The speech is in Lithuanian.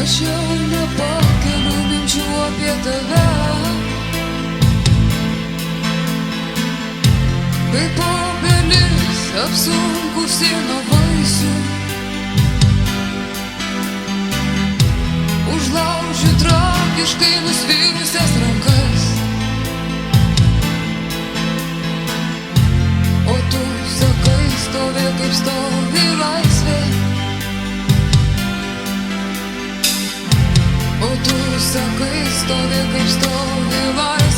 aš jau nepakeliu minčių apie tave. Kaip obelis apsunkusi nuo vaisių, užlaužiu tragiškai nusvirusias rankas. O tu sakai, stovi kaip stovi laisvė. O tu sakai, stovi kaip stovi laisvė.